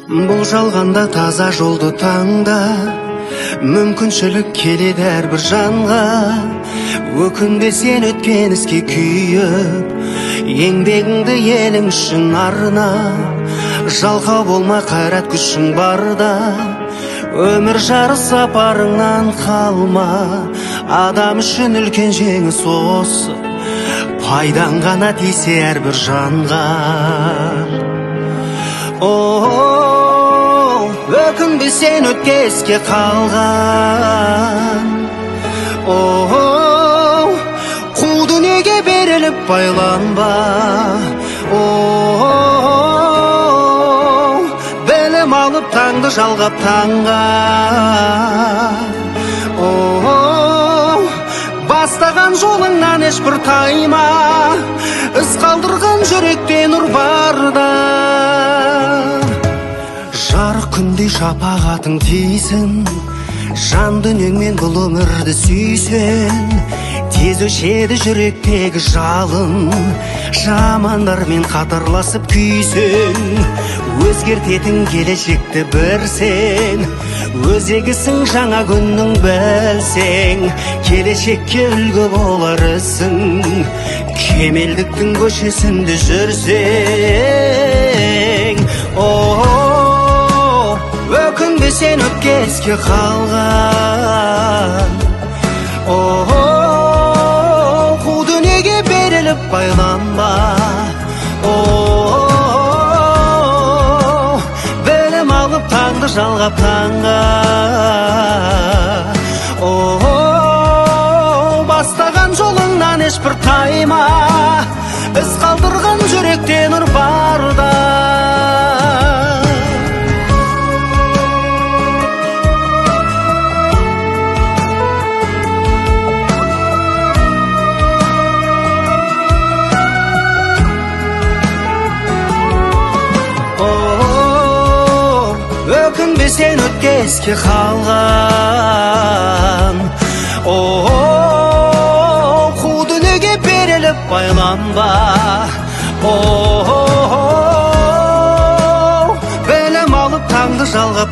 Бұл жалғанда таза жолды таңда, мүмкіншілік келеді әрбір жанға. Өкінбе сен өткен іске күйіп, еңбегіңді елің үшін арна. Жалқау болма, қайрат күшің барда, өмір жарыс сапарыңнан қалма. Адам үшін үлкен жеңіс осы, пайдаң ғана тисе әрбір жанға. Өкінбе сен өткеске қалған, қу дүниеге беріліп байланба. Білім алып таңды жалғап таңға. Бастаған жолыңнан ешбір тайма, із қалдырған жүректе нұр барда. Жарық күндей шапағатың тисін, жан дүниеңмен бұл өмірді сүйсен. Тез өшеді жүректегі жалын, жамандармен қатарласып күйсен. Өзгертетін келешекті бір сен, өзегісің жаңа күннің білсең. Келешекке үлгі боларысың, кемелдіктің көшесінде жүрсең. Өкінбе сен өткеске қалған, қу дүниеге беріліп байланба. Білім алып таңды жалғап таңға. Бастаған жолыңнан ешбір тайма, із қалдырған жүректе нұр барда. Өкінбе сен өткеске қалған, қу дүниеге беріліп байланба. Білім алып таңды жалғап